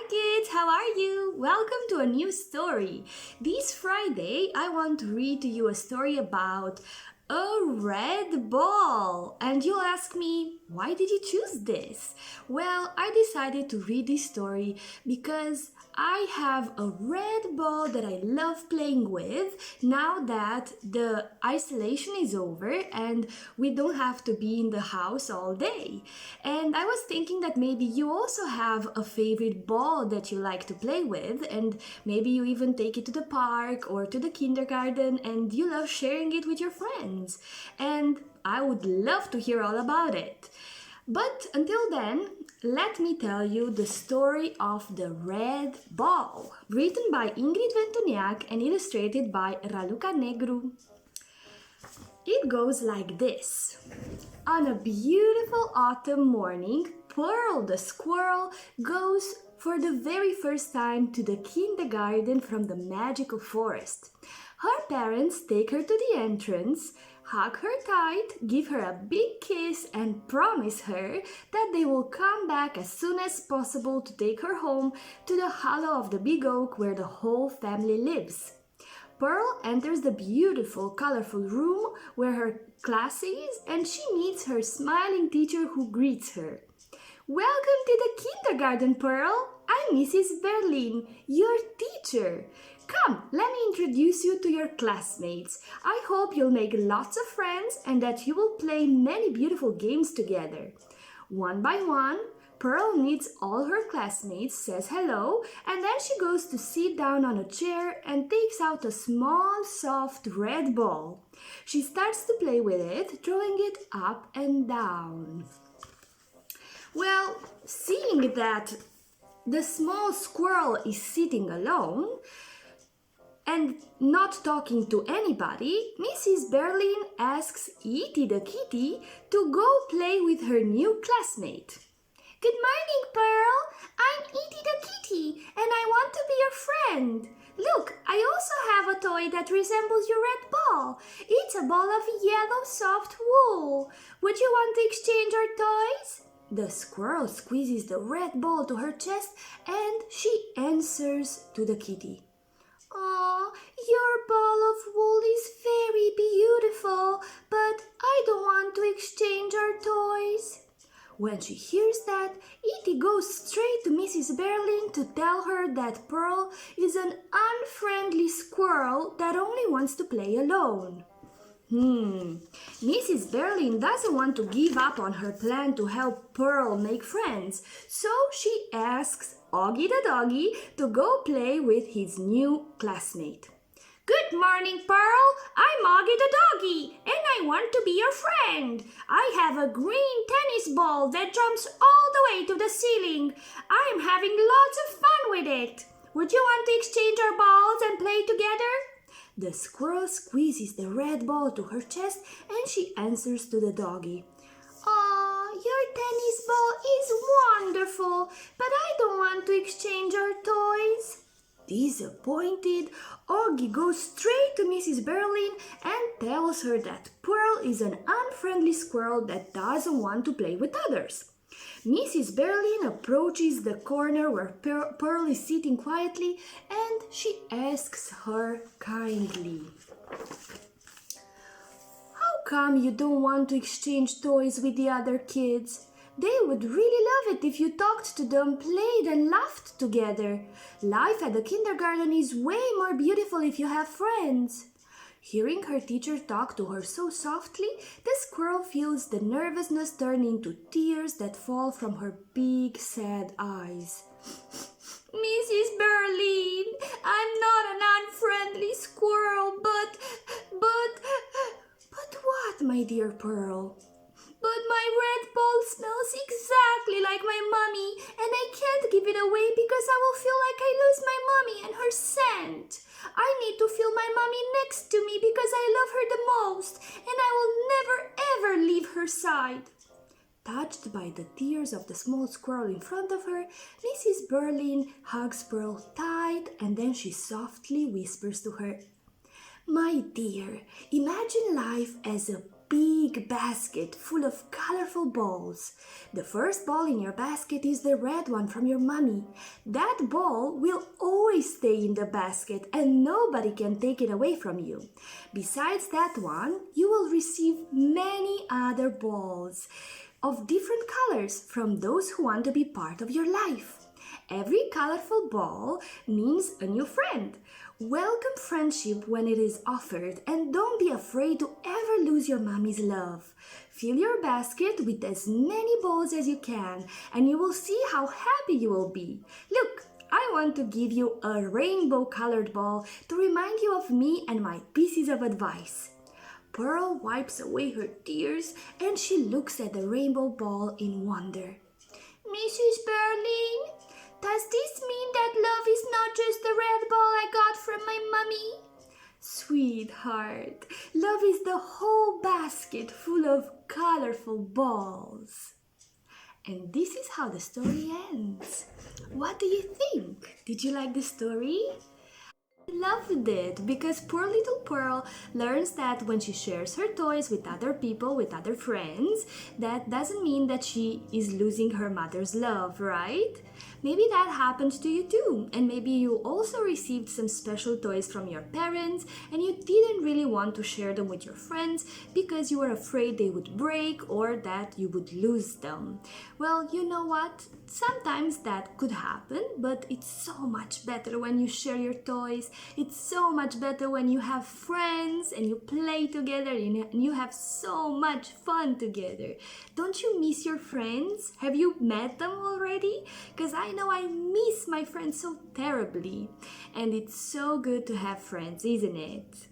Hi kids, how are you? Welcome to a new story. This Friday, I want to read to you a story about a red ball. And you'll ask me, why did you choose this? Well, I decided to read this story because I have a red ball that I love playing with now that the isolation is over and we don't have to be in the house all day. And I was thinking that maybe you also have a favorite ball that you like to play with, and maybe you even take it to the park or to the kindergarten and you love sharing it with your friends. And I would love to hear all about it. But until then, let me tell you the story of the red ball, written by Ingrid Ventuneac and illustrated by Raluca Negru. It goes like this. On a beautiful autumn morning, Pearl the squirrel goes for the very first time to the kindergarten from the magical forest. Her parents take her to the entrance, hug her tight, give her a big kiss, and promise her that they will come back as soon as possible to take her home to the hollow of the big oak where the whole family lives. Pearl enters the beautiful, colorful room where her class is, and she meets her smiling teacher who greets her. Welcome to the kindergarten, Pearl. I'm Mrs. Berlin, your teacher. Come, let me introduce you to your classmates. I hope you'll make lots of friends and that you will play many beautiful games together. One by one, Pearl meets all her classmates, says hello, and then she goes to sit down on a chair and takes out a small, soft red ball. She starts to play with it, throwing it up and down. Well, seeing that the small squirrel is sitting alone and not talking to anybody, Mrs. Berlin asks Edie the kitty to go play with her new classmate. Good morning, Pearl. I'm Edie the kitty, and I want to be your friend. Look, I also have a toy that resembles your red ball. It's a ball of yellow soft wool. Would you want to exchange our toys? The squirrel squeezes the red ball to her chest and she answers to the kitty. "Aw, your ball of wool is very beautiful, but I don't want to exchange our toys." When she hears that, Edie goes straight to Mrs. Berlin to tell her that Pearl is an unfriendly squirrel that only wants to play alone. Mrs. Berlin doesn't want to give up on her plan to help Pearl make friends, so she asks Augie the doggy to go play with his new classmate. "Good morning, Pearl. I'm Augie the doggy, and I want to be your friend. I have a green tennis ball that jumps all the way to the ceiling. I'm having lots of fun with it. Would you want to exchange our balls and play together?" The squirrel squeezes the red ball to her chest and she answers to the doggy. "Aw, your tennis ball is wonderful, but I don't want to exchange our toys." Disappointed, Augie goes straight to Mrs. Berlin and tells her that Pearl is an unfriendly squirrel that doesn't want to play with others. Mrs. Berlin approaches the corner where Pearl is sitting quietly and she asks her kindly, "How come you don't want to exchange toys with the other kids? They would really love it if you talked to them, played and laughed together. Life at the kindergarten is way more beautiful if you have friends." Hearing her teacher talk to her so softly, the squirrel feels the nervousness turn into tears that fall from her big, sad eyes. "Mrs. Berlin, I'm not an unfriendly squirrel, but what, my dear Pearl?" "But my red ball smells exactly like my mommy, and I can't give it away because I will feel like I lose my mommy and her scent. I need to feel my mommy next to me because I love her the most, and I will never ever leave her side." Touched by the tears of the small squirrel in front of her, Mrs. Berlin hugs Pearl tight and then she softly whispers to her, "My dear, imagine life as a big basket full of colorful balls. The first ball in your basket is the red one from your mommy. That ball will always stay in the basket and nobody can take it away from you. Besides that one, you will receive many other balls of different colors from those who want to be part of your life. Every colorful ball means a new friend. Welcome friendship when it is offered and don't be afraid to ever lose your mommy's love. Fill your basket with as many balls as you can and you will see how happy you will be. Look, I want to give you a rainbow colored ball to remind you of me and my pieces of advice. Pearl wipes away her tears and she looks at the rainbow ball in wonder. Mrs. Berlin, does this mean that love is not just the red ball I got from my mummy? Sweetheart, love is the whole basket full of colorful balls. And this is how the story ends. What do you think? Did you like the story? Loved it because poor little Pearl learns that when she shares her toys with other people, with other friends, that doesn't mean that she is losing her mother's love, right? Maybe that happened to you too, and maybe you also received some special toys from your parents and you didn't really want to share them with your friends because you were afraid they would break or that you would lose them. Well, you know what? Sometimes that could happen, but it's so much better when you share your toys. It's so much better when you have friends and you play together and you have so much fun together. Don't you miss your friends? Have you met them already? Because I know I miss my friends so terribly. And it's so good to have friends, isn't it?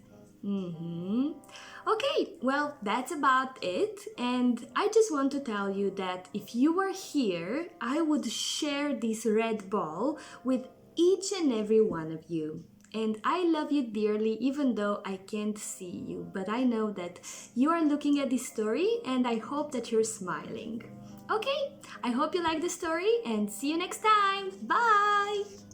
Okay, well, that's about it. And I just want to tell you that if you were here, I would share this red ball with each and every one of you. And I love you dearly even though I can't see you. But I know that you are looking at this story and I hope that you're smiling. Okay, I hope you like the story and see you next time. Bye!